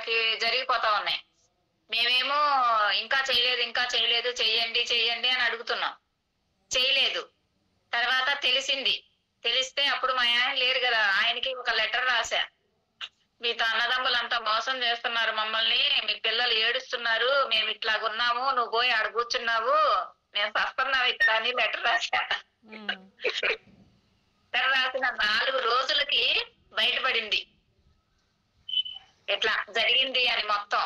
వాళ్ళకి జరిగిపోతా ఉన్నాయి. మేమేమో ఇంకా చేయలేదు, ఇంకా చేయలేదు, చెయ్యండి చెయ్యండి అని అడుగుతున్నాం. చేయలేదు. తర్వాత తెలిసింది. తెలిస్తే అప్పుడు మా ఆయన లేరు కదా, ఆయనకి ఒక లెటర్ రాశా. మీతో అన్నదమ్ములంతా మోసం చేస్తున్నారు మమ్మల్ని, మీ పిల్లలు ఏడుస్తున్నారు, మేము ఇట్లాగున్నాము, నువ్వు పోయి ఆడ కూర్చున్నావు, నేను సస్తున్నావు ఇక్కడ అని లెటర్ రాశా. లెటర్ రాసిన 4 రోజులకి బయటపడింది ఇట్లా జరిగింది అని మొత్తం.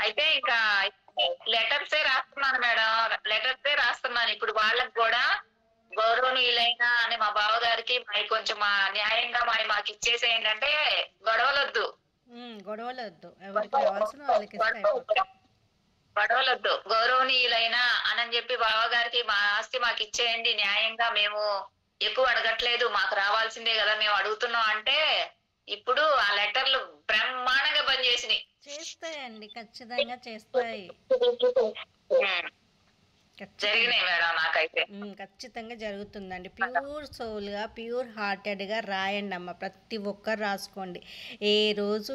అయితే ఇంకా లెటర్సే రాస్తున్నాను మేడం, లెటర్సే రాస్తున్నాను ఇప్పుడు వాళ్ళకి కూడా. గౌరవనీయులైన అని మా బావగారికి కొంచెం న్యాయంగా మాకు ఇచ్చేసేయండి అంటే గొడవలొద్దు. గొడవలొద్దు, ఎవరికి కావాల్సిన వాళ్ళకి గొడవలొద్దు, గౌరవనీయులైన అని చెప్పి బావగారికి మా ఆస్తి మాకు ఇచ్చేయండి న్యాయంగా, మేము ఎక్కువ అడగట్లేదు, మాకు రావాల్సిందే కదా మేము అడుగుతున్నాం అంటే ఇప్పుడు ఆ లెటర్లు బ్రహ్మాండంగా పనిచేసినాయి. చేస్తాయండి, ఖచ్చితంగా చేస్తాయి. జరిగినాయి మేడం నాకైతే. ఖచ్చితంగా జరుగుతుందండి. ప్యూర్ సోల్గా, ప్యూర్ హార్టెడ్గా రాయండి అమ్మ, ప్రతి ఒక్కరు రాసుకోండి. ఏ రోజు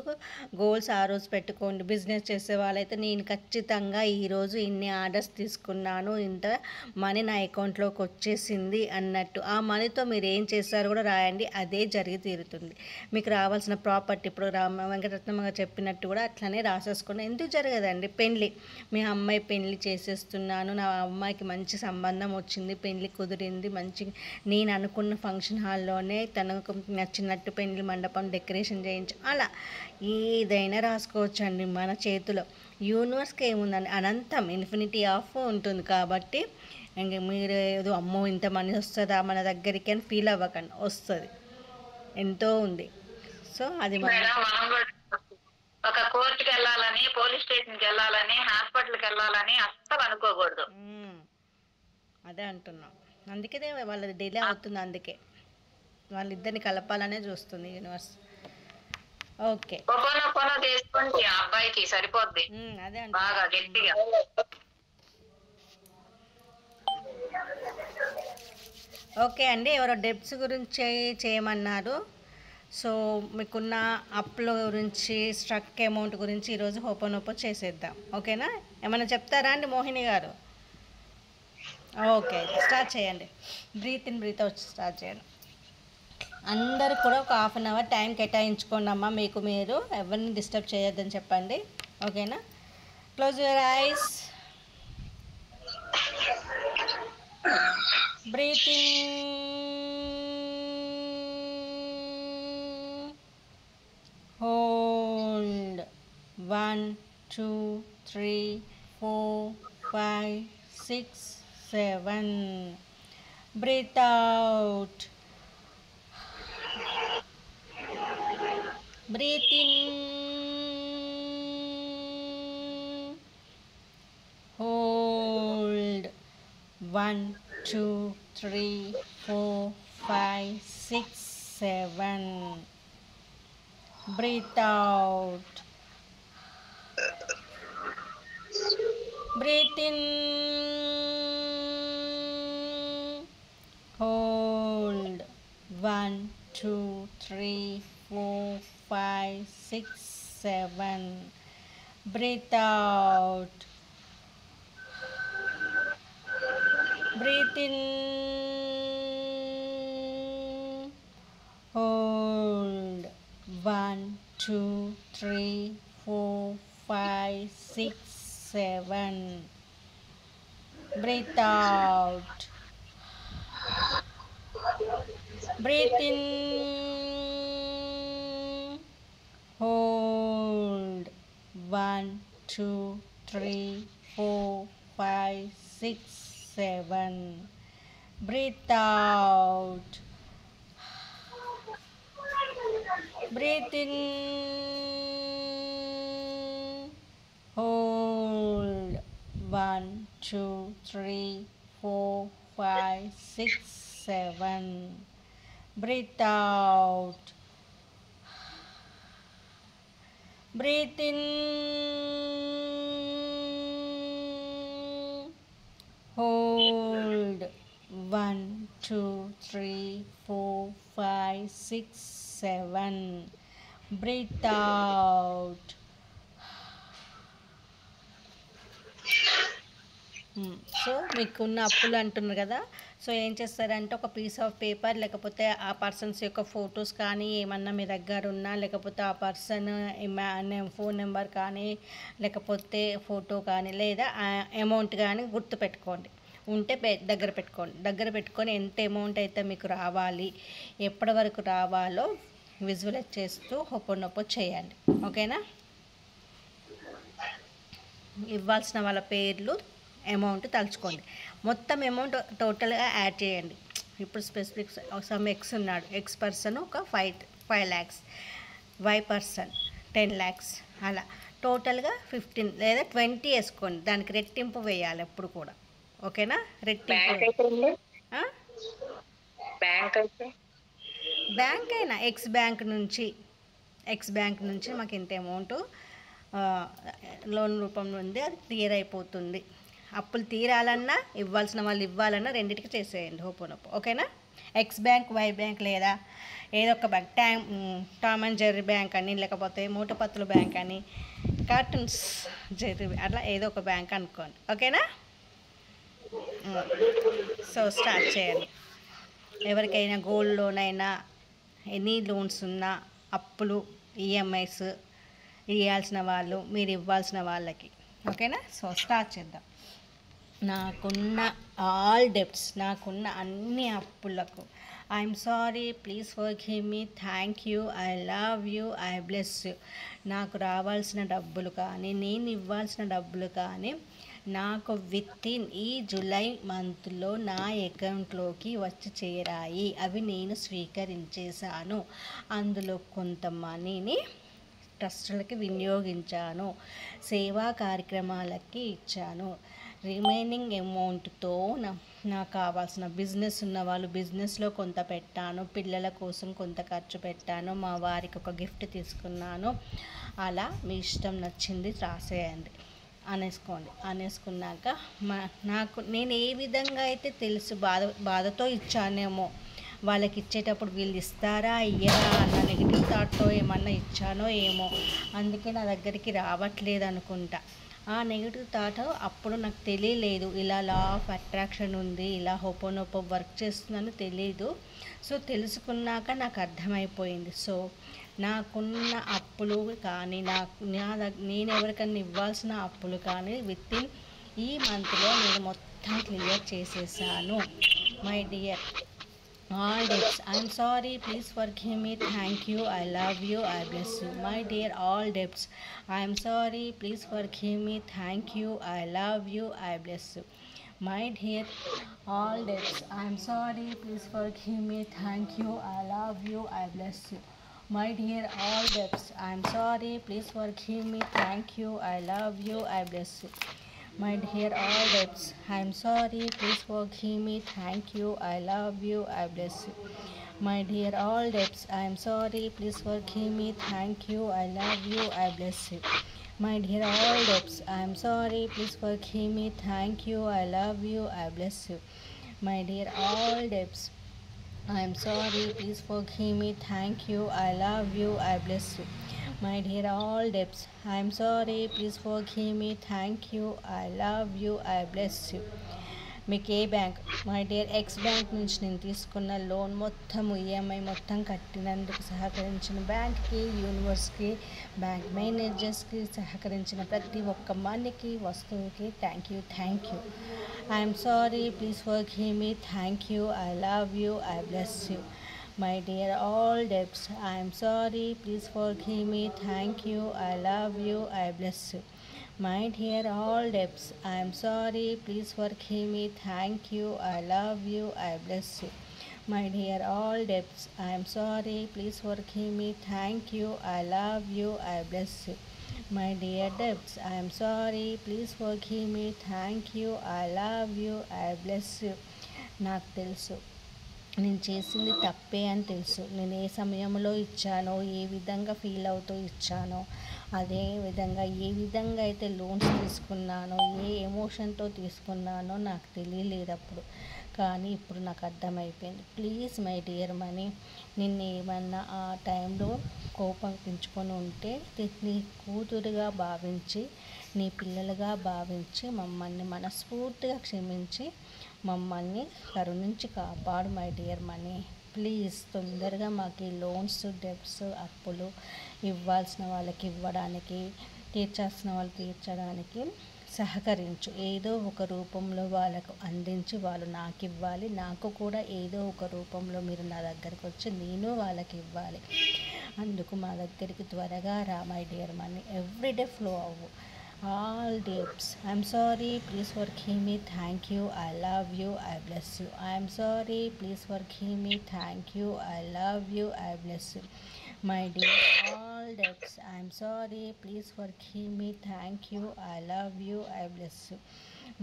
గోల్స్ ఆ రోజు పెట్టుకోండి. బిజినెస్ చేసే వాళ్ళైతే నేను ఖచ్చితంగా ఈరోజు ఇన్ని ఆర్డర్స్ తీసుకున్నాను, ఇంత మనీ నా అకౌంట్లోకి వచ్చేసింది అన్నట్టు ఆ మనీతో మీరు ఏం చేస్తారో కూడా రాయండి, అదే జరిగి తీరుతుంది. మీకు రావాల్సిన ప్రాపర్టీ ఇప్పుడు వెంకటరత్నమ్మ గారు చెప్పినట్టు కూడా అట్లనే రాసేసుకోండి. ఎందుకు జరగదండి? పెళ్ళి, మీ అమ్మాయి పెళ్ళి చేసేస్తున్నాను, నా అమ్మాయికి మంచి సంబంధం వచ్చింది, పెళ్ళి కుదిరింది, మంచి నేను అనుకున్న ఫంక్షన్ హాల్లోనే తనకు నచ్చినట్టు పెళ్లి మండపం డెకరేషన్ చేయించు, అలా ఏదైనా రాసుకోవచ్చండి మన చేతిలో. యూనివర్స్కి ఏముందండి, అనంతం ఇన్ఫినిటీ ఆఫ్ ఉంటుంది. కాబట్టి ఇంక మీరు ఏదో అమ్మో ఇంత మనీ వస్తుందా మన దగ్గరికి అని ఫీల్ అవ్వకండి, వస్తుంది, ఎంతో ఉంది. సో అది ఒక కోర్టుకి వెళ్ళాలని, పోలీస్ స్టేషన్కి వెళ్ళాలని, హాస్పిటల్కి వెళ్ళాలని అస్సలు అనుకోకూడదు. అదే అంటున్నాం, అందుకే వాళ్ళది డిలే అవుతుంది, అందుకే వాళ్ళిద్దరిని కలపాలనే చూస్తుంది యూనివర్స్. ఓకే, చేసుకోండి, ఆ అబ్బాయికి సరిపోద్ది. అదే బాగా గట్టిగా. ఓకే అండి, ఎవరో డెబ్ట్స్ గురించి చేయమన్నారు. సో మీకున్న అప్ల గురించి, స్ట్రక్ అమౌంట్ గురించి ఈరోజు హోపోనోపో చేసేద్దాం. ఓకేనా? ఏమైనా చెప్తారా అండి మోహిని గారు? ఓకే, స్టార్ట్ చేయండి. Breathe in breathe out start చేయండి. అందరు కూడా ఒక 1/2 అవర్ టైం కేటాయించుకోండి అమ్మా, మీకు మీరు ఎవరిని డిస్టర్బ్ చేయొద్దని చెప్పండి. ఓకేనా? Close your eyes. Breathe in, hold 1 2 3 4 5 6 7. Breathe out. Breathe in, hold 1 2 3 4 5 6 7. Breathe out. Breathe in, hold 1 2 3 4 5 6 7. Breathe out. Breathe in, hold 1 2 3 4 5 6 7. Breathe out. Breathe in, hold 1 2 3 4 5 6 7. Breathe out. Breathe in, hold 1 2 3 4 5 6 7. Breathe out. Breathe in, hold 1 2 3 4 5 6 7. Breathe out. So మీకున్న అప్పులు అంటున్నారు కదా, so ఏం చేస్తారంటే ఒక piece of paper లేకపోతే ఆ persons యొక్క ఫొటోస్ కానీ ఏమన్నా మీ దగ్గర ఉన్నా, లేకపోతే ఆ పర్సన్ ఫోన్ నెంబర్ కానీ, లేకపోతే ఫోటో కానీ, లేదా అమౌంట్ కానీ గుర్తు పెట్టుకోండి. ఉంటే దగ్గర పెట్టుకోండి. దగ్గర పెట్టుకొని ఎంత అమౌంట్ అయితే మీకు రావాలి, ఎప్పటి వరకు రావాలో విజువలైజ్ చేస్తూ హొప్పనొప్పో చేయండి. ఓకేనా? ఇవ్వాల్సిన వాళ్ళ పేర్లు, అమౌంట్ తలుచుకోండి. మొత్తం అమౌంట్ టోటల్గా యాడ్ చేయండి. ఇప్పుడు స్పెసిఫిక్ సమ్ ఎక్స్ ఉన్నాడు, ఎక్స్ పర్సన్ ఒక 5 lakhs, వై పర్సన్ 10 lakhs, అలా టోటల్గా 15 లేదా 20 వేసుకోండి. దానికి రెట్టింపు వేయాలి ఎప్పుడు కూడా. ఓకేనా? రెట్టింపు. బ్యాంక్ అయినా ఎక్స్ బ్యాంక్ నుంచి మాకు ఇంత అమౌంట్ లోన్ రూపంలో ఉంది, అది క్లియర్ అయిపోతుంది. అప్పులు తీరాలన్నా ఇవ్వాల్సిన వాళ్ళు ఇవ్వాలన్నా రెండింటికి చేసేయండి హోపోనొప్పో. ఓకేనా? ఎక్స్ బ్యాంక్, వై బ్యాంక్, లేదా ఏదో ఒక bank, Tom and Jerry bank అని, లేకపోతే మూటపత్తుల బ్యాంక్ అని, కార్టూన్స్ జెర్రీ, అట్లా ఏదో ఒక బ్యాంక్ అనుకోండి. ఓకేనా? సో స్టార్ట్ చేయండి. ఎవరికైనా గోల్డ్ లోన్ అయినా, ఎనీ లోన్స్ ఉన్నా, అప్పులు, ఈఎంఐస్ ఇవ్వాల్సిన వాళ్ళు, మీరు ఇవ్వాల్సిన వాళ్ళకి. ఓకేనా? సో స్టార్ట్ చేద్దాం. నాకున్న ఆల్ డెబ్ట్స్, నాకున్న అన్ని అప్పులకు I'm sorry, please forgive me, thank you, I love you, I bless you. నాకు రావాల్సిన డబ్బులు కానీ, నేను ఇవ్వాల్సిన డబ్బులు కానీ నాకు వితిన్ ఈ జూలై మంత్లో నా అకౌంట్లోకి వచ్చి చేరాయి. అవి నేను స్వీకరించేశాను. అందులో కొంత మనీని ట్రస్టులకి వినియోగించాను, సేవా కార్యక్రమాలకి ఇచ్చాను. రిమైనింగ్ అమౌంట్తో నాకు కావాల్సిన బిజినెస్ ఉన్న వాళ్ళు బిజినెస్లో కొంత పెట్టాను, పిల్లల కోసం కొంత ఖర్చు పెట్టాను, మా వారికి ఒక గిఫ్ట్ తీసుకున్నాను. అలా మీ ఇష్టం నచ్చింది రాసేయండి, అనేసుకున్నాక నాకు నేను ఏ విధంగా అయితే తెలుసు బాధతో ఇచ్చానేమో, వాళ్ళకి ఇచ్చేటప్పుడు వీళ్ళు ఇస్తారా ఇయ్యరా అన్న నెగిటివ్ థాట్తో ఏమన్నా ఇచ్చానో ఏమో, అందుకే నా దగ్గరికి రావట్లేదు అనుకుంటా. ఆ నెగిటివ్ థాట్ అప్పుడు నాకు తెలియలేదు, ఇలా లా ఆఫ్ అట్రాక్షన్ ఉంది, ఇలా హోపోనోపో వర్క్ చేస్తుందని తెలియదు. సో తెలుసుకున్నాక నాకు అర్థమైపోయింది. సో నాకున్న అప్పులు కానీ, నేను ఎవరికన్నా ఇవ్వాల్సిన అప్పులు కానీ వితిన్ ఈ మంత్లో నేను మొత్తం క్లియర్ చేసేసాను. My dear all debts, I'm sorry, please forgive me, thank you, I love you, I bless you. My dear all debts, I'm sorry, please forgive me, thank you, I love you, I bless you. My dear all debts, I'm sorry, please forgive me, thank you, I love you, I bless you. My dear all debts, I'm sorry, please forgive me, thank you, I love you, I bless you. My dear all debts, I'm sorry, please forgive me, thank you, I love you, I bless you. My dear all debts, I'm sorry, please forgive me, thank you, I love you, I bless you. My dear all debts, I'm sorry, please forgive me, thank you, I love you, I bless you. My dear all debts, I'm sorry, please forgive me, thank you, I love you, I bless you. My dear all debts, I'm sorry, please forgive me, thank you, I love you, I bless you. మీకు ఏ bank, my dear X bank నుంచి నేను తీసుకున్న loan మొత్తం EMI మొత్తం కట్టినందుకు సహకరించిన బ్యాంక్కి, యూనివర్స్కి, bank మేనేజర్స్కి, సహకరించిన ప్రతి ఒక్క మనీకి, వస్తువుకి thank you. I'm sorry, please forgive me, thank you, I love you, I bless you. My dear all debts, I am sorry, please forgive me, thank you, I love you, I bless you. My dear all debts, I am sorry, please forgive me, thank you, I love you, I bless you. My dear all debts, I am sorry, please forgive me, thank you, I love you, I bless you. My dear debts, I am sorry, please forgive me, thank you, I love you, I bless you. నాకు తెలుసు నేను చేసింది తప్పే అని తెలుసు. నేను ఏ సమయంలో ఇచ్చానో, ఏ విధంగా ఫీల్ అవుతూ ఇచ్చానో, అదే విధంగా ఏ విధంగా అయితే లోన్స్ తీసుకున్నానో, ఏ ఎమోషన్తో తీసుకున్నానో నాకు తెలియలేదు అప్పుడు. కానీ ఇప్పుడు నాకు అర్థమైపోయింది. ప్లీజ్ మై డియర్ మనీ, నిన్ను ఏమన్నా ఆ టైంలో కోపం పెంచుకొని ఉంటే నీ కూతురుగా భావించి, నీ పిల్లలుగా భావించి మమ్మల్ని మనస్ఫూర్తిగా క్షమించి మమ్మల్ని కరుణించి కాపాడు మై డియర్ మనీ. ప్లీజ్ తొందరగా మాకు ఈ లోన్స్, డెబ్ట్స్, అప్పులు ఇవ్వాల్సిన వాళ్ళకి ఇవ్వడానికి, తీర్చాల్సిన వాళ్ళు తీర్చడానికి సహకరించు. ఏదో ఒక రూపంలో వాళ్ళకు అందించి వాళ్ళు నాకు ఇవ్వాలి, నాకు కూడా ఏదో ఒక రూపంలో మీరు నా దగ్గరికి వచ్చి నేను వాళ్ళకి ఇవ్వాలి. అందుకు మా దగ్గరికి త్వరగా రా my dear money. Everyday flow అవ్వు. All debts. I'm sorry, please forgive me, thank you, I love you, I bless you. I'm sorry, please forgive me, thank you, I love you, I bless you. My dear, all debts. I'm sorry, please forgive me, thank you, I love you, I bless you.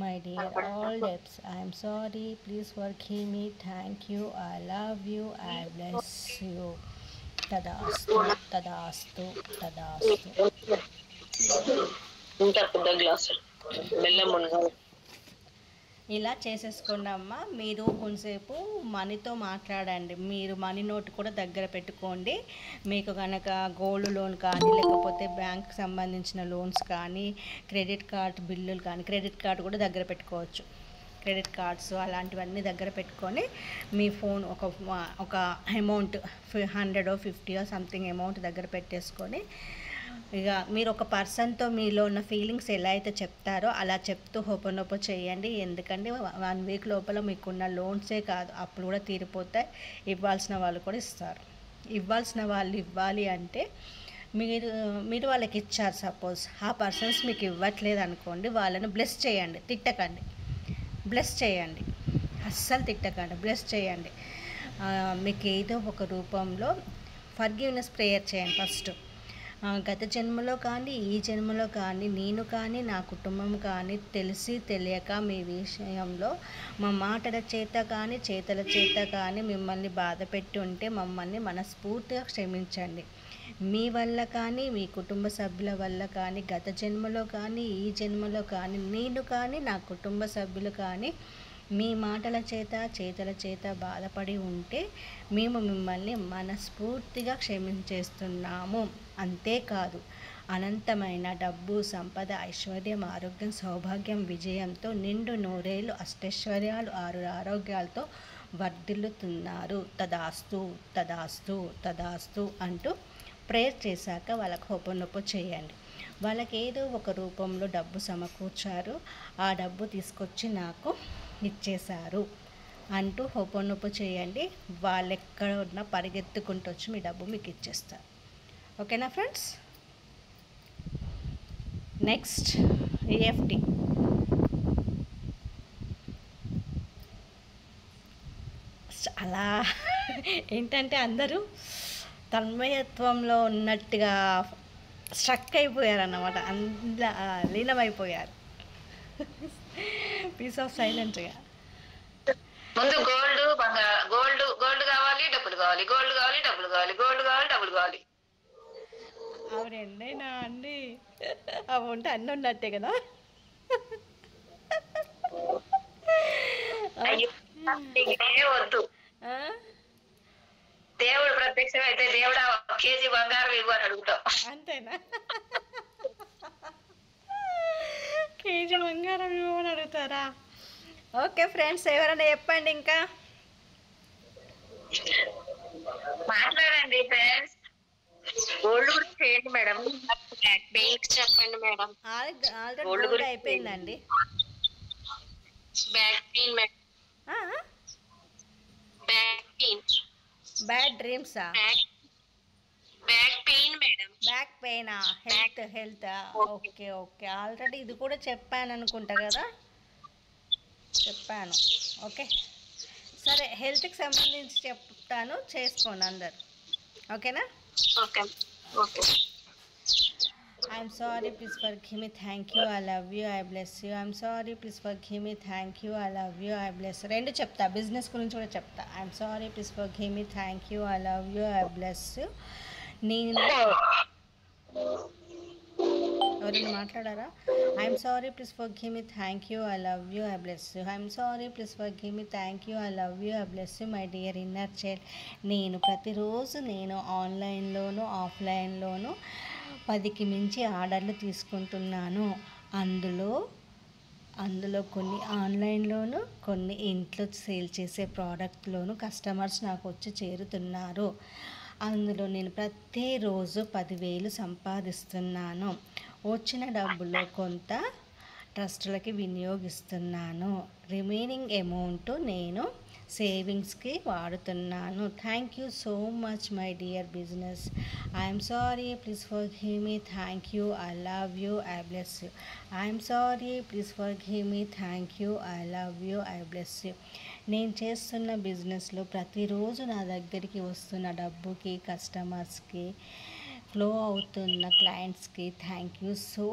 My dear, all debts. I'm sorry, please forgive me, thank you, I love you, I bless you. Tadastu, tadastu, tadastu. ఇంకా పెద్ద glass బెల్లం మునగాలి. ఇలా చేసేసుకోండి అమ్మ. మీరు కొంతసేపు మనీతో మాట్లాడండి. మీరు మనీ నోట్ కూడా దగ్గర పెట్టుకోండి. మీకు కనుక గోల్డ్ లోన్ కానీ, లేకపోతే బ్యాంక్కి సంబంధించిన లోన్స్ కానీ, క్రెడిట్ కార్డ్ బిల్లులు కానీ, క్రెడిట్ కార్డు కూడా దగ్గర పెట్టుకోవచ్చు. క్రెడిట్ కార్డ్స్ అలాంటివన్నీ దగ్గర పెట్టుకొని మీ ఫోన్ ఒక అమౌంట్ 100 50 సంథింగ్ అమౌంట్ దగ్గర పెట్టేసుకొని, ఇక మీరు ఒక పర్సన్తో మీలో ఉన్న ఫీలింగ్స్ ఎలా అయితే చెప్తారో అలా చెప్తూ హోపనోపో చేయండి. ఎందుకంటే 1 వీక్ లోపల మీకున్న లోన్సే కాదు, అప్పుడు కూడా తీరిపోతాయి. ఇవ్వాల్సిన వాళ్ళు కూడా ఇస్తారు. ఇవ్వాల్సిన వాళ్ళు ఇవ్వాలి అంటే మీరు వాళ్ళకి ఇచ్చారు సపోజ్, ఆ పర్సన్స్ మీకు ఇవ్వట్లేదు అనుకోండి, వాళ్ళని బ్లెస్ చేయండి, తిట్టకండి. బ్లెస్ చేయండి, అస్సలు తిట్టకండి, బ్లెస్ చేయండి. మీకు ఏదో ఒక రూపంలో ఫర్గివ్నెస్ ప్రేయర్ చేయండి ఫస్ట్. గత జన్మలో కానీ, ఈ జన్మలో కానీ, నేను కానీ, నా కుటుంబం కానీ తెలిసి తెలియక మీ విషయంలో మా మాటల చేత కానీ, చేతల చేత కానీ మిమ్మల్ని బాధ పెట్టి ఉంటే మమ్మల్ని మనస్ఫూర్తిగా క్షమించండి. మీ వల్ల కానీ, మీ కుటుంబ సభ్యుల వల్ల కానీ, గత జన్మలో కానీ, ఈ జన్మలో కానీ, నేను కానీ, నా కుటుంబ సభ్యులు కానీ మీ మాటల చేత, చేతల చేత బాధపడి ఉంటే మేము మిమ్మల్ని మనస్ఫూర్తిగా క్షమించేస్తున్నాము. అంతేకాదు, అనంతమైన డబ్బు, సంపద, ఐశ్వర్యం, ఆరోగ్యం, సౌభాగ్యం, విజయంతో నిండు నూరేళ్ళు, అష్టైశ్వర్యాలు, 6 ఆరోగ్యాలతో వర్ధిల్లుతున్నారు. తదాస్తు, తదాస్తు, తదాస్తు అంటూ ప్రేయర్ చేశాక వాళ్ళకు హోపనొప్పు చేయండి. వాళ్ళకి ఏదో ఒక రూపంలో డబ్బు సమకూర్చారు, ఆ డబ్బు తీసుకొచ్చి నాకు ఇచ్చేశారు అంటూ హోపనొప్పు చేయండి. వాళ్ళు ఎక్కడ ఉన్నా పరిగెత్తుకుంటూ వచ్చి మీ డబ్బు మీకు ఇచ్చేస్తారు. ఓకేనా ఫ్రెండ్స్? Next EFT. చాలా ఏంటంటే అందరూ తన్మయత్వంలో ఉన్నట్టుగా స్ట్రక్ అయిపోయారన్నమాట, అందులో లీనమైపోయారు. పీస్ ఆఫ్ సైలెంట్గా. ముందు గోల్డ్ కావాలి, డబ్బులు కావాలి, గోల్డ్ కావాలి, డబ్బులు కావాలి, గోల్డ్ కావాలి, డబ్బులు కావాలి. అవి రెండైనా అండి, అవి ఉంటే అన్నీ ఉన్నట్టే కదా. వద్దు, దేవుడు ప్రత్యక్షం అయితే దేవుడా కేజీ బంగారం ఇవ్వని అడుగుతాం. అంతేనా? కేజీ బంగారం ఇవ్వమని అడుగుతారా? ఓకే ఫ్రెండ్స్, ఎవరైనా చెప్పండి ఇంకా. మాట్లాడండి ఫ్రెండ్స్. గోల్డ్ కూడా చేయండి మేడం. పెయిన్ చెప్పండి మేడం. ఆల్రెడీ గోల్డ్ అయిపోయిందండి. Back pain madam. Back pain. Bad డ్రీమ్సా? Back pain madam. బ్యాక్ పెయినా? హెల్త్. ఓకే ఓకే, ఆల్రెడీ ఇది కూడా చెప్పాను అనుకుంటా కదా. చెప్పాను. ఓకే సరే, హెల్త్కి సంబంధించి చెప్తాను, చేసుకోండి అందరు. ఓకేనా? Okay okay. I'm sorry, please forgive me, thank you, I love you, I bless you. I'm sorry, please forgive me, thank you, I love you, I bless you. రెండు చెప్తా, బిజినెస్ గురించి కూడా చెప్తా. I'm sorry, please forgive me, thank you, I love you, I bless you. నేను ఎవరైనా మాట్లాడారా? I'm sorry please forgive me thank you I love you I bless you. I'm sorry please forgive me thank you I love you I bless you my dear inner child. నేను ప్రతిరోజు నేను ఆన్లైన్లోను ఆఫ్లైన్లోను 10కి మించి ఆర్డర్లు తీసుకుంటున్నాను. అందులో అందులో కొన్ని ఆన్లైన్లోను కొన్ని ఇంట్లో సేల్ చేసే ప్రోడక్ట్లోను కస్టమర్స్ నాకు వచ్చి చేరుతున్నారు. అందులో నేను ప్రతిరోజు 10,000 సంపాదిస్తున్నాను. వచ్చిన డబ్బులో కొంత ట్రస్టులకి వినియోగిస్తున్నాను. రిమైనింగ్ అమౌంట్ నేను సేవింగ్స్కి వాడుతున్నాను. Thank you so much my dear business. I'm sorry please forgive me thank you I love you I bless you. I'm sorry please forgive me thank you I love you I bless you. నేను చేస్తున్న బిజినెస్లో ప్రతిరోజు నా దగ్గరికి వస్తున్న డబ్బుకి కస్టమర్స్కి flow అవుతున్న క్లయింట్స్కి థ్యాంక్ యూ సో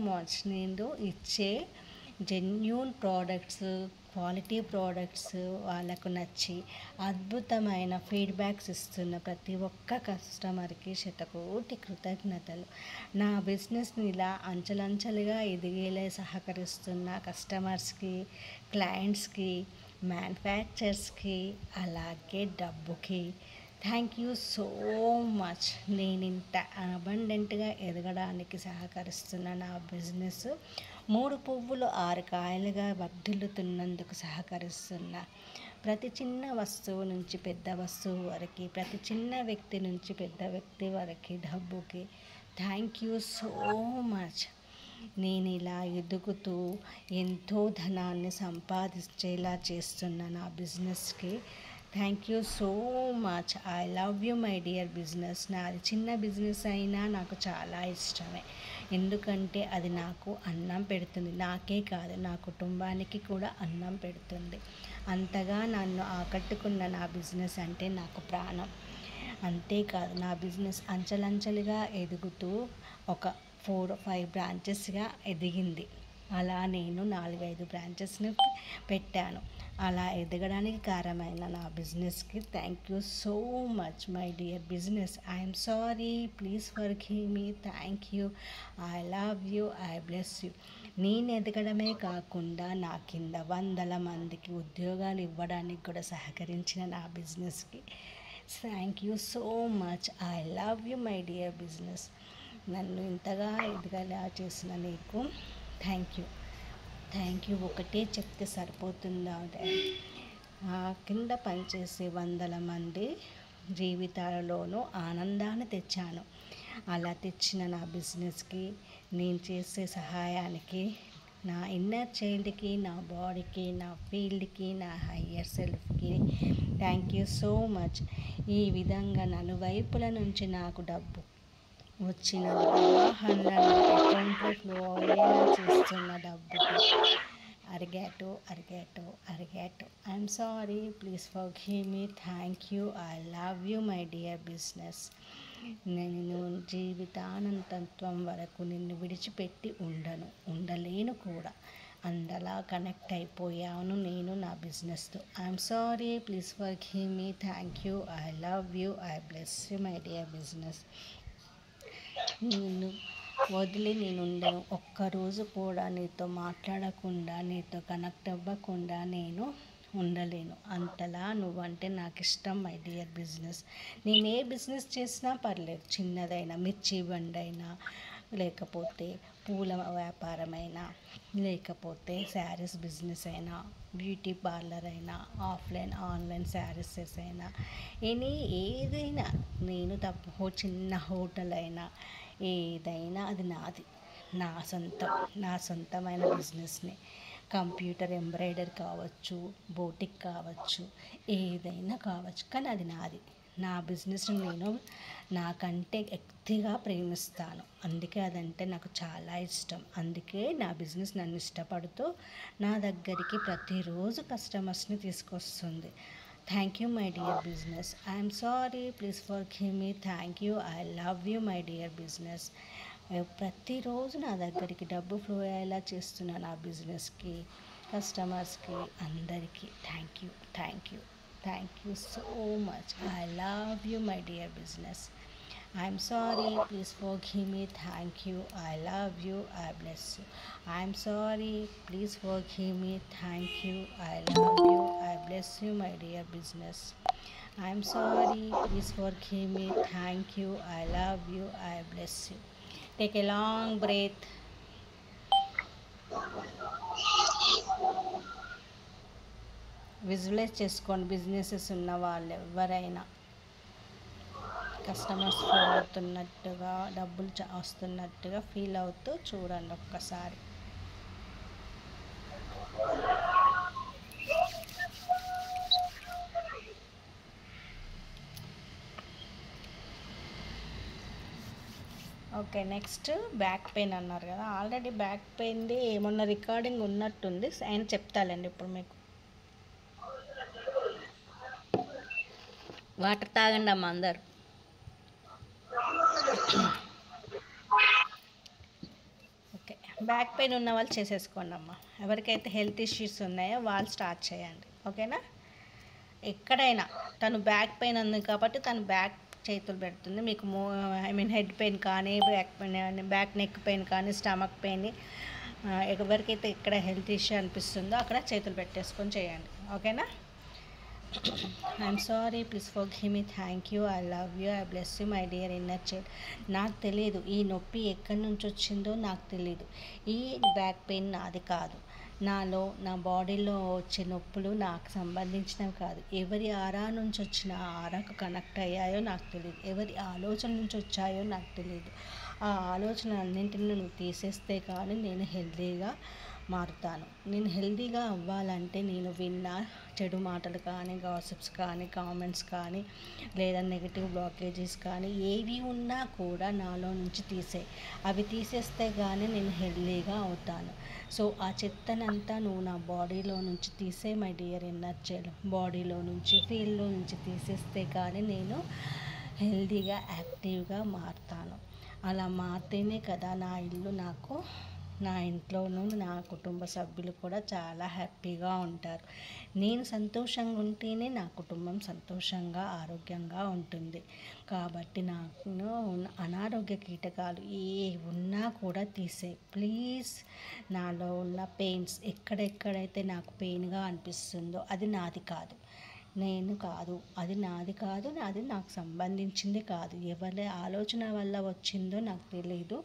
మచ్. నేను ఇచ్చే జెన్యూన్ ప్రోడక్ట్స్ క్వాలిటీ ప్రోడక్ట్స్ వాళ్ళకు నచ్చి అద్భుతమైన ఫీడ్బ్యాక్స్ ఇస్తున్న ప్రతి ఒక్క కస్టమర్కి శతకోటి కృతజ్ఞతలు. నా బిజినెస్ని ఇలా అంచెలంచెలుగా ఎదిగేలా సహకరిస్తున్న కస్టమర్స్కి క్లయింట్స్కి మ్యానుఫ్యాక్చర్స్కి అలాగే డబ్బుకి థ్యాంక్ యూ సో మచ్. నేను ఇంత అబండెంట్గా ఎదగడానికి సహకరిస్తున్న నా బిజినెస్ 3 పువ్వులు 6 కాయలుగా వర్ధిల్లుతున్నందుకు సహకరిస్తున్న ప్రతి చిన్న వస్తువు నుంచి పెద్ద వస్తువు వరకు ప్రతి చిన్న వ్యక్తి నుంచి పెద్ద వ్యక్తి వరకు డబ్బుకి థ్యాంక్ యూ సో మచ్. నేను ఇలా ఎదుగుతూ ఎంతో ధనాన్ని సంపాదించేలా చేస్తున్న నా బిజినెస్కి thank you so much. I love you my dear business. నాది చిన్న బిజినెస్ అయినా నాకు చాలా ఇష్టమే. ఎందుకంటే అది నాకు అన్నం పెడుతుంది. నాకే కాదు నా కుటుంబానికి కూడా అన్నం పెడుతుంది. అంతగా నన్ను ఆకట్టుకున్న నా బిజినెస్ అంటే నాకు ప్రాణం. అంతేకాదు నా బిజినెస్ అంచెలంచెలుగా ఎదుగుతూ ఒక 4-5 బ్రాంచెస్గా ఎదిగింది. అలా నేను 4-5 బ్రాంచెస్ని పెట్టాను. అలా ఎదగడానికి కారణమైన నా బిజినెస్కి thank you so much my dear business. I'm sorry please forgive me thank you I love you I bless you. నేను ఎదగడమే కాకుండా నా కింద 100 మందికి ఉద్యోగాలు ఇవ్వడానికి కూడా సహకరించిన నా బిజినెస్కి thank you so much I love you my dear business. నన్ను ఇంతగా ఎదగలా చేసిన నీకు థ్యాంక్ యూ. ఒకటే చెప్తే సరిపోతుందా? ఆ కింద పనిచేసే 100 మంది జీవితాలలోనూ ఆనందాన్ని తెచ్చాను. అలా తెచ్చిన నా బిజినెస్కి నేను చేసే సహాయానికి నా ఇన్నర్ చైల్డ్కి నా బాడీకి నా ఫీల్డ్కి నా హయ్యర్ సెల్ఫ్కి థ్యాంక్ యూ సో మచ్. ఈ విధంగా నలువైపుల నుంచి నాకు డబ్బు వచ్చినది ప్రవాహంలో నా అకౌంట్లో ఫ్లో అయ్యేలా చేస్తున్న డబ్బుకి అరిగాటు. I'm sorry please forgive me thank you I love you my dear business. నేను జీవితానంతత్వం వరకు నిన్ను విడిచిపెట్టి ఉండలేను కూడా. అందలా కనెక్ట్ అయిపోయాను నేను నా బిజినెస్తో. I'm sorry please forgive me thank you I love you I bless you my dear business. నిన్ను వదిలి నేను ఉండను. ఒక్కరోజు కూడా నీతో మాట్లాడకుండా నీతో కనెక్ట్ అవ్వకుండా నేను ఉండలేను. అంతలా నువ్వంటే నాకు ఇష్టం మై డియర్ బిజినెస్. నేను ఏ బిజినెస్ చేసినా పర్లేదు, చిన్నదైనా మిర్చి బండి అయినా లేకపోతే పూల వ్యాపారమైనా లేకపోతే శారీస్ బిజినెస్ అయినా బ్యూటీ పార్లర్ అయినా ఆఫ్లైన్ ఆన్లైన్ శారీసెస్ అయినా ఏదైనా నేను చిన్న హోటల్ అయినా ఏదైనా అది నాది, నా సొంతమైన బిజినెస్ని. కంప్యూటర్ ఎంబ్రాయిడరీ కావచ్చు, బోటిక్ కావచ్చు, ఏదైనా కావచ్చు, కానీ అది నాది. నా బిజినెస్ని నేను నాకంటే ఎక్కువగా ప్రేమిస్తాను. అందుకే అదంటే నాకు చాలా ఇష్టం. అందుకే నా బిజినెస్ నన్ను ఇష్టపడుతూ నా దగ్గరికి ప్రతిరోజు కస్టమర్స్ని తీసుకొస్తుంది. Thank you my dear business. I'm sorry please forgive me thank you I love you my dear business. ప్రతిరోజు నా దగ్గరికి డబ్బు ఫ్లో అయ్యేలా చేస్తున్న నా బిజినెస్కి కస్టమర్స్కి అందరికీ thank you so much. I love you my dear business. I'm sorry, please forgive me, thank you, I love you, I bless you. I'm sorry, please forgive me, thank you, I love you, I bless you, my dear business. I'm sorry, please forgive me, thank you, I love you, I bless you. Take a long breath. Visualise చేసుకోండి. Businesses ఉన్న వాళ్ళు ఎవరైనా customers flow అవుతున్నట్టుగా, డబ్బులు వస్తున్నట్టుగా feel అవుతూ చూడండి ఒక్కసారి. Okay, next back pain అన్నారు కదా. ఆల్రెడీ బ్యాక్ పెయిన్ది ఏమన్నా రికార్డింగ్ ఉన్నట్టుంది, ఆయన చెప్తాలండి ఇప్పుడు మీకు. వాటర్ తాగండి అమ్మ అందరు. ఓకే, బ్యాక్ పెయిన్ ఉన్న వాళ్ళు చేసేసుకోండి అమ్మ. ఎవరికైతే హెల్త్ ఇష్యూస్ ఉన్నాయో వాళ్ళు స్టార్ట్ చేయండి, ఓకేనా. ఎక్కడైనా తను బ్యాక్ పెయిన్ ఉంది కాబట్టి తను బ్యాక్ చేతులు పెడుతుంది. మీకు హెడ్ పెయిన్ కానీ, బ్యాక్ పెయిన్ కానీ, బ్యాక్ నెక్ పెయిన్ కానీ, స్టమక్ పెయిన్, ఎవరికైతే ఎక్కడ హెల్త్ ఇష్యూ అనిపిస్తుందో అక్కడ చేతులు పెట్టేసుకొని చేయండి, ఓకేనా. I'm sorry, please forgive me, thank you, I love you, I bless you, my dear inner child. నాకు తెలియదు ఈ నొప్పి ఎక్కడి నుంచి వచ్చిందో, నాకు తెలియదు. ఈ బ్యాక్ పెయిన్ నాది కాదు. నాలో, నా బాడీలో వచ్చే నొప్పులు నాకు సంబంధించినవి కాదు. ఎవరి ఆరా నుంచి వచ్చిన ఆరాకు కనెక్ట్ అయ్యాయో నాకు తెలియదు. ఎవరి ఆలోచన నుంచి వచ్చాయో నాకు తెలియదు. ఆ ఆలోచన అన్నింటిని నువ్వు తీసేస్తే కానీ నేను హెల్తీగా మారుతాను. నేను హెల్తీగా అవ్వాలంటే నేను విన్న చెడు మాటలు కానీ, గాసిప్స్ కానీ, కామెంట్స్ కానీ, లేదా నెగిటివ్ బ్లాకేజెస్ కానీ ఏవి ఉన్నా కూడా నాలో నుంచి అవి తీసేస్తే కానీ నేను హెల్తీగా అవుతాను. సో ఆ చెత్తనంతా నువ్వు నా బాడీలో నుంచి తీసే మై డియర్ ఇన్నర్ చైల్డ్. బాడీలో నుంచి, ఫీల్డ్లో నుంచి తీసేస్తే కానీ నేను హెల్తీగా, యాక్టివ్గా మారుతాను. అలా మారితేనే కదా నా ఇల్లు నాకు, నా ఇంట్లోనూ నా కుటుంబ సభ్యులు కూడా చాలా హ్యాపీగా ఉంటారు. నేను సంతోషంగా ఉంటేనే నా కుటుంబం సంతోషంగా, ఆరోగ్యంగా ఉంటుంది. కాబట్టి నాకు అనారోగ్య కీటకాలు ఏ ఉన్నా కూడా తీసే ప్లీజ్. నాలో ఉన్న పెయిన్స్ ఎక్కడెక్కడైతే నాకు పెయిన్గా అనిపిస్తుందో అది నాది కాదు, నేను కాదు, అది నాది కాదు, అది నాకు సంబంధించింది కాదు. ఎవరి ఆలోచన వల్ల వచ్చిందో నాకు తెలియదు.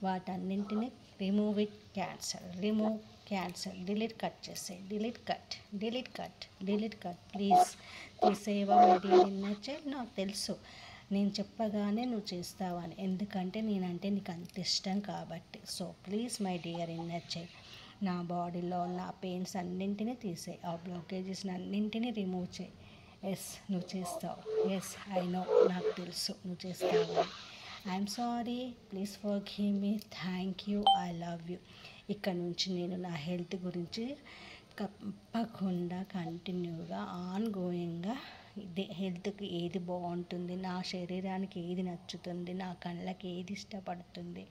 వాటన్నింటినీ remove it, cancel, delete, cut చేసే, డిలీట్ కట్ ప్లీజ్. తీసేవా మై డియర్ ఇన్నర్ చైల్డ్. నాకు తెలుసు నేను చెప్పగానే నువ్వు చేస్తావని, ఎందుకంటే నేనంటే నీకు అంత ఇష్టం కాబట్టి. So please my dear inner child, నా బాడీలో ఉన్న పెయిన్స్ అన్నింటినీ తీసేయి, ఆ బ్లాకేజెస్ని అన్నింటినీ రిమూవ్ చేయి. ఎస్, నువ్వు చేస్తావు. ఎస్, ఐ నో, నాకు తెలుసు నువ్వు చేస్తావు. I'm sorry, please forgive me, thank you, I love you. ఇక్కడ నుంచి నేను నా హెల్త్ గురించి తప్పకుండా కంటిన్యూగా ఆన్గోయింగ్గా హెల్త్కి ఏది బాగుంటుంది, నా శరీరానికి ఏది నచ్చుతుంది, నా కళ్ళకి ఏది ఇష్టపడుతుంది,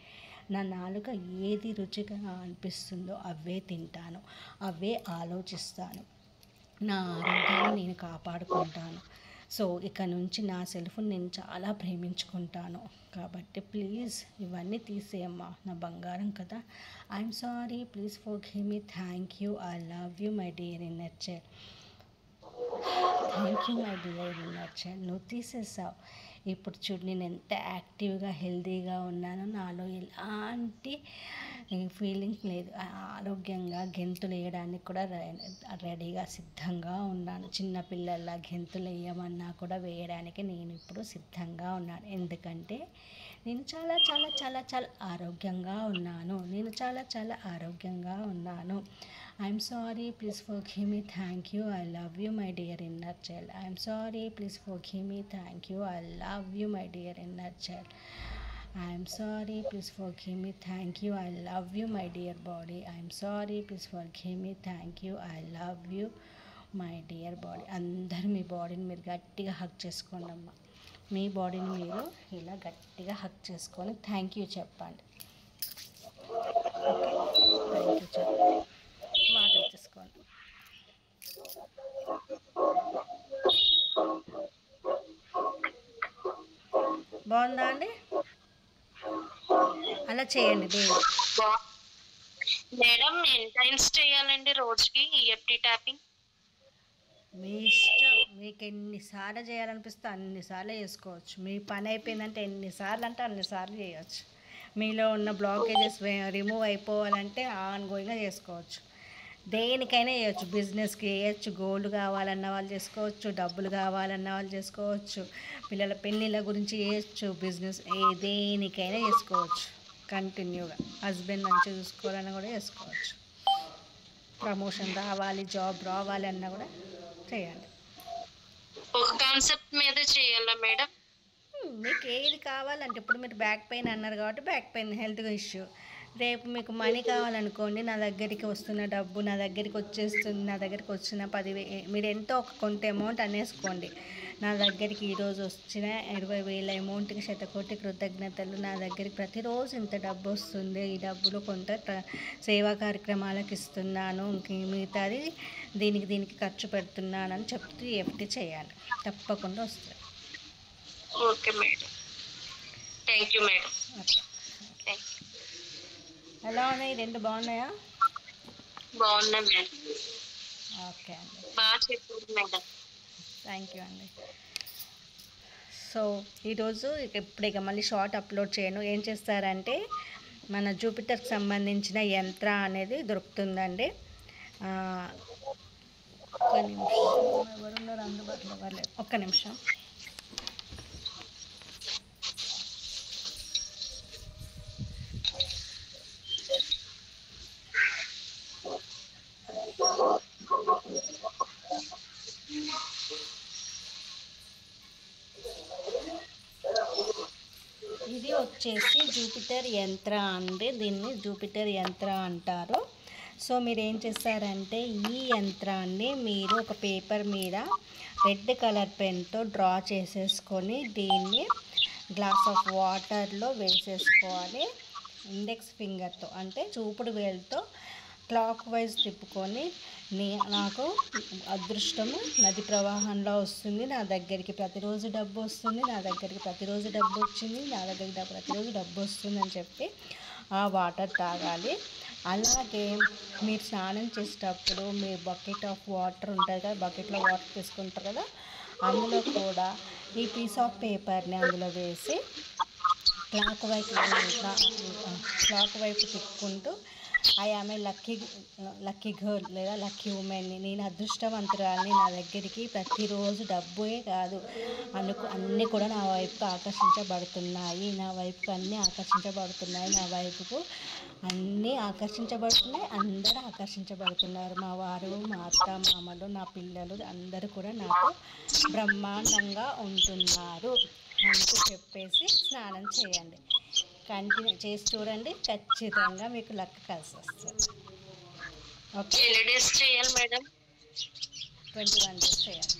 నా నాలుక ఏది రుచిగా అనిపిస్తుందో అవే తింటాను, అవే ఆలోచిస్తాను. నా ఆరోగ్యాన్ని నేను కాపాడుకుంటాను. సో ఇక నుంచి నా సెల్ఫ్ని నేను చాలా ప్రేమించుకుంటాను. కాబట్టి ప్లీజ్ ఇవన్నీ తీసేయమ్మా, నా బంగారం కదా. I'm sorry, please forgive me, thank you, I love you, my dear inner child. Thank you my dear inner child. నువ్వు తీసేసావు. ఇప్పుడు చూడు నేను ఎంత యాక్టివ్గా, హెల్తీగా ఉన్నానో. నాలో ఎలాంటి ఫీలింగ్ లేదు. ఆరోగ్యంగా గెంతులు వేయడానికి కూడా రెడీగా, సిద్ధంగా ఉన్నాను. చిన్నపిల్లల్లా గెంతులు వేయమన్నా కూడా వేయడానికి నేను ఇప్పుడు సిద్ధంగా ఉన్నాను. ఎందుకంటే నేను చాలా చాలా చాలా చాలా ఆరోగ్యంగా ఉన్నాను. I'm sorry, please forgive me, thank you, I love you, my dear inner child. I'm sorry, please forgive me, thank you, I love you, my dear inner child. I'm sorry, please forgive me, thank you, I love you, my dear body. I'm sorry, please forgive me, thank you, I love you, my dear body. అందరూ మీ బాడీని మీరు గట్టిగా hug చేసుకోండి అమ్మ. మీ బాడీని మీరు ఇలా గట్టిగా హగ్ చేసుకొని థ్యాంక్ యూ చెప్పండి. ఓకే, థ్యాంక్ యూ చెప్పండి. వాటర్ తీసుకోండి. బాగుందా అండి? అలా చేయండి డైలీ. మేడం ఎన్ని టైమ్స్ చేయాలండి రోజుకి ఈఎఫ్టీ ట్యాపింగ్? మీ ఇష్టం, మీకు ఎన్నిసార్లు చేయాలనిపిస్తే అన్నిసార్లు చేసుకోవచ్చు. మీ పని అయిపోయిందంటే ఎన్నిసార్లు అంటే అన్నిసార్లు చేయవచ్చు. మీలో ఉన్న బ్లాకేజెస్ రిమూవ్ అయిపోవాలంటే ఆన్గోయింగ్గా చేసుకోవచ్చు. దేనికైనా చేయొచ్చు. బిజినెస్కి చేయొచ్చు, గోల్డ్ కావాలన్న వాళ్ళు చేసుకోవచ్చు, డబ్బులు కావాలన్న వాళ్ళు చేసుకోవచ్చు, పిల్లల పెళ్ళిళ్ళ గురించి చేయొచ్చు, బిజినెస్ దేనికైనా చేసుకోవచ్చు. కంటిన్యూగా హస్బెండ్ మంచిగా చూసుకోవాలన్నా కూడా చేసుకోవచ్చు. ప్రమోషన్ రావాలి, జాబ్ రావాలి అన్నా కూడా చేయండి. ఒక కాన్సెప్ట్ మీద చేయాలా మేడం? మీకు ఏది కావాలంటే ఇప్పుడు మీరు బ్యాక్ పెయిన్ అన్నారు కాబట్టి బ్యాక్ పెయిన్ హెల్త్ ఇష్యూ. రేపు మీకు మనీ కావాలనుకోండి, నా దగ్గరికి వస్తున్న డబ్బు నా దగ్గరికి వచ్చేస్తుంది, నా దగ్గరికి వచ్చిన 10,000 మీరు ఎంతో ఒక కొంత అమౌంట్ అనేసుకోండి. నా దగ్గరికి ఈరోజు వచ్చిన 20,000 అమౌంట్కి శతకోటి కృతజ్ఞతలు. నా దగ్గరికి ప్రతిరోజు ఇంత డబ్బు వస్తుంది, ఈ డబ్బులు కొంత సేవా కార్యక్రమాలకు ఇస్తున్నాను, మిగతాది దీనికి ఖర్చు పెడుతున్నాను అని చెప్తూ ఎఫ్టీ చేయాలి. తప్పకుండా వస్తుంది. Okay madam, thank you madam. Okay. Thank you. ఎలా ఉన్నాయి? రెండు బాగున్నాయా? బాగున్నా మేడం. ఓకే అండి, బాగా చెప్పారు మేడం. థ్యాంక్ యూ అండి. సో ఈరోజు ఇక మళ్ళీ షార్ట్ అప్లోడ్ చేయను. ఏం చేస్తారంటే మన జూపిటర్కి సంబంధించిన యంత్ర అనేది దొరుకుతుందండి. ఒక్క నిమిషం, ఎవరున్నారు అందుబాటులో? వాళ్ళే, ఒక్క నిమిషం. ఇది వచ్చేసి జూపిటర్ యంత్ర అండి. దీన్ని జూపిటర్ యంత్ర అంటారు. సో మీరు ఏం చేస్తారంటే ఈ యంత్రాన్ని మీరు ఒక పేపర్ మీద రెడ్ కలర్ పెన్తో డ్రా చేసేసుకొని దీన్ని గ్లాస్ ఆఫ్ వాటర్లో వేసేసుకోవాలి. ఇండెక్స్ ఫింగర్తో అంటే చూపుడు వేలుతో క్లాక్ వైజ్ తిప్పుకొని నాకు అదృష్టము నది ప్రవాహంలో వస్తుంది, నా దగ్గరికి ప్రతిరోజు డబ్బు వస్తుంది, నా దగ్గరికి ప్రతిరోజు డబ్బు వచ్చింది, నా దగ్గరికి ప్రతిరోజు డబ్బు వస్తుంది అని చెప్పి ఆ వాటర్ తాగాలి. అలాగే మీరు స్నానం చేసేటప్పుడు మీ బకెట్ ఆఫ్ వాటర్ ఉంటుంది కదా, బకెట్లో వాటర్ తీసుకుంటారు కదా, అందులో కూడా ఈ పీస్ ఆఫ్ పేపర్ని అందులో వేసి క్లాక్ వైపు తిప్పుకుంటూ I am a lucky girl లేదా లక్కీ ఉమెన్ని, నేను అదృష్టవంతురాలని, నా దగ్గరికి ప్రతిరోజు డబ్బే కాదు అన్నీ కూడా నా వైపుకు ఆకర్షించబడుతున్నాయి, నా వైపుకు అన్నీ ఆకర్షించబడుతున్నాయి, నా వైపుకు అన్నీ ఆకర్షించబడుతున్నాయి, అందరూ ఆకర్షించబడుతున్నారు, మా వారు, మా అత్త మామలు, నా పిల్లలు అందరూ కూడా నాతో బ్రహ్మాండంగా ఉంటున్నారు అంటూ చెప్పేసి స్నానం చేయండి. కంటిన్యూ చేసి చూడండి, ఖచ్చితంగా మీకు లక్ కలిసి వస్తుంది. ఓకే, ఎన్ని డేస్ చేయాలి మేడం? 21 డేస్ చేయాలి.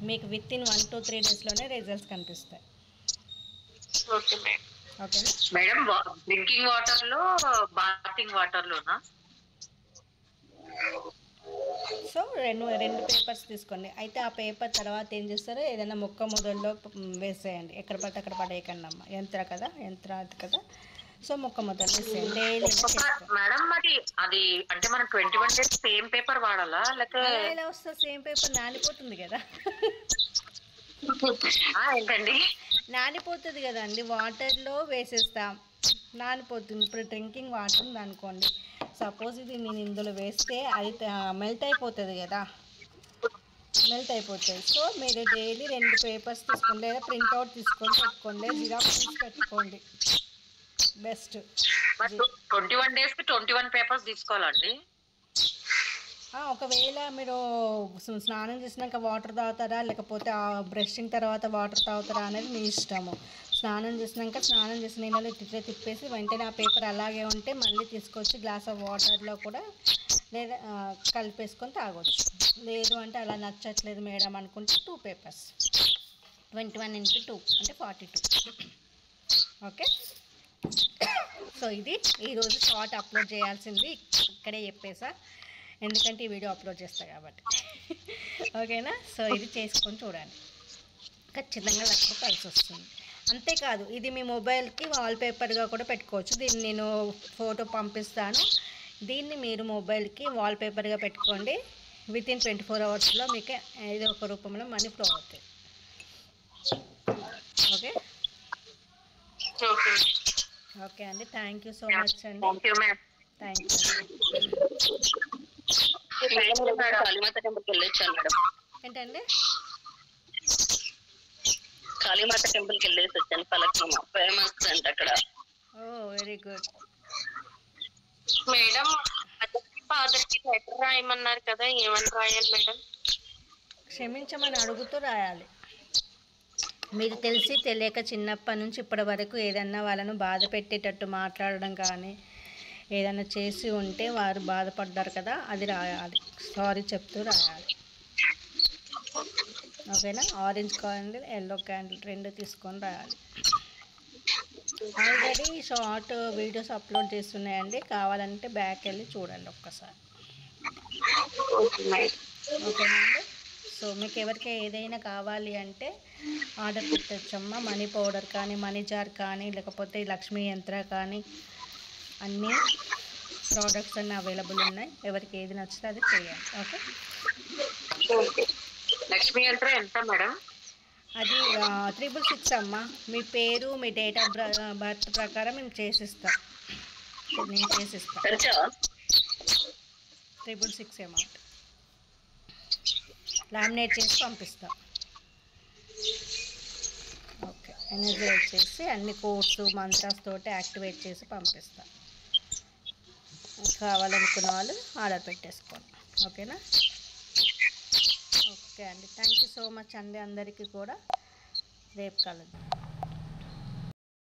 మీకు విత్ ఇన్ 1 to 3 డేస్లోనే రిజల్ట్స్ కనిపిస్తాయి. Okay madam. ఓకేనా మేడం? డ్రింకింగ్ వాటర్ లో, బాతింగ్ వాటర్ లోనా? సో రెండు పేపర్స్ తీసుకోండి. అయితే ఆ పేపర్ తర్వాత ఏం చేస్తారో ఏదైనా మొక్క మొదల్లో వేసేయండి. ఎక్కడ పడితే అక్కడ పడేయకండి అమ్మ, యంత్ర కదా, యంత్ర అది కదా. సో మొక్క మొదలు వేసేయండి డైలీ. మేడం మరి అది అంటే మనం 21 డేస్ సేమ్ పేపర్ వాడాలా లేకపోతే ఎలా వస్తుంది? సేమ్ పేపర్ నానిపోతుంది కదా. ఏంటండి? నానిపోతుంది కదండి, వాటర్లో వేసేస్తాం, నానిపోతుంది. ఇప్పుడు డ్రింకింగ్ వాటర్ ఉంది అనుకోండి, సపోజ్ ఇది నేను ఇందులో వేస్తే అది మెల్ట్ అయిపోతుంది కదా, మెల్ట్ అయిపోతుంది. సో మీరు డైలీ 2 పేపర్స్ తీసుకోండి, లేదా ప్రింట్అవుట్ తీసుకొని పెట్టుకోండి, లేదా జిరాక్స్ తీసి పెట్టుకోండి, బెస్ట్. 21 డేస్ కి 21 పేపర్స్ తీసుకోవాలండి? ఒకవేళ మీరు స్నానం చేసినాక వాటర్ తాగుతారా, లేకపోతే బ్రషింగ్ తర్వాత వాటర్ తాగుతారా అనేది మీ ఇష్టము. స్నానం చేసిన నీళ్ళలో ఇట్లా తిప్పేసి వెంటనే ఆ పేపర్ అలాగే ఉంటే మళ్ళీ తీసుకొచ్చి గ్లాస్ ఆఫ్ వాటర్లో కూడా లేదా కలిపేసుకొని తాగొచ్చు. లేదు అంటే అలా నచ్చట్లేదు మేడం అనుకుంటే 2 పేపర్స్, 21 into 2 అంటే 42. ఓకే, సో ఇది ఈరోజు షార్ట్ అప్లోడ్ చేయాల్సింది ఇక్కడే చెప్పేసా, ఎందుకంటే ఈ వీడియో అప్లోడ్ చేస్తా కాబట్టి. ఓకేనా? సో ఇది చేసుకొని చూడండి. ఖచ్చితంగా లక్ష కలిసి వస్తుంది. అంతేకాదు ఇది మీ మొబైల్కి వాల్పేపర్గా కూడా పెట్టుకోవచ్చు. దీన్ని నేను ఫోటో పంపిస్తాను. దీన్ని మీరు మొబైల్కి వాల్పేపర్గా పెట్టుకోండి. వితిన్ 24 అవర్స్లో మీకు ఏదో ఒక రూపంలో మనీ ఫ్లో అవుతాయి. ఓకే ఓకే ఓకే అండి, థ్యాంక్ యూ సో మచ్ అండి. Thank you ma'am. Thank you. Kalimata టెంపుల్కి వెళ్ళొచ్చాను మేడం. ఏంటండి? కాళీమాత టెంపుల్కి వెళ్ళేసి వచ్చాను. ఫలక్నమా ఫేమస్ అంట అక్కడ. ఓ వెరీ గుడ్ మేడం. ఫాదర్కి లెటర్ రాయమన్నారు కదా, ఏమని రాయాలి మేడం? క్షమించమని అడుగుతూ రాయాలి. మీరు తెలిసి తెలియక చిన్నప్పటి నుంచి ఇప్పటి వరకు ఏదన్నా వాళ్ళను బాధ పెట్టేటట్టు మాట్లాడడం కానీ ఏదైనా చేసి ఉంటే వారు బాధపడ్డారు కదా, అది రాయాలి. సారీ చెప్తూ రాయాలి. ఓకేనా? ఆరెంజ్ క్యాండిల్, ఎల్లో క్యాండిల్ రెండు తీసుకొని రాయాలి. ఆల్రెడీ షార్ట్ వీడియోస్ అప్లోడ్ చేస్తున్నాయండి, కావాలంటే బ్యాక్ వెళ్ళి చూడండి ఒక్కసారి. ఓకేనా అండి? సో మీకు ఎవరికి ఏదైనా కావాలి అంటే ఆర్డర్ పెట్టచ్చమ్మా. మనీ పౌడర్ కానీ, మనీ జార్ కానీ, లేకపోతే లక్ష్మీ యంత్ర కానీ అన్నీ ప్రోడక్ట్స్ అన్నీ అవైలబుల్ ఉన్నాయి. ఎవరికి ఏది నచ్చితే అది చేయండి. ఓకే. లక్ష్మీ యంత్ర ఎంత మేడం? అది 666 అమ్మా. మీ పేరు, మీ డేట్ ఆఫ్ బర్త్ ప్రకారం మేము చేసిస్తాం. నేను చేసిస్తాను. 666 అమౌంట్ లామినేట్ చేసి పంపిస్తాం. ఓకే. ఎనర్జైజ్ చేసి అన్ని కోడ్స్ మంత్రాస్ తోటి యాక్టివేట్ చేసి పంపిస్తాం. కావాలనుకున్న వాళ్ళు ఆర్డర్ పెట్టేసుకోండి. ఓకేనా? ఓకే అండి, థ్యాంక్ యూ సో మచ్ అండి. అందరికీ కూడా రేపు కలుద్దాం.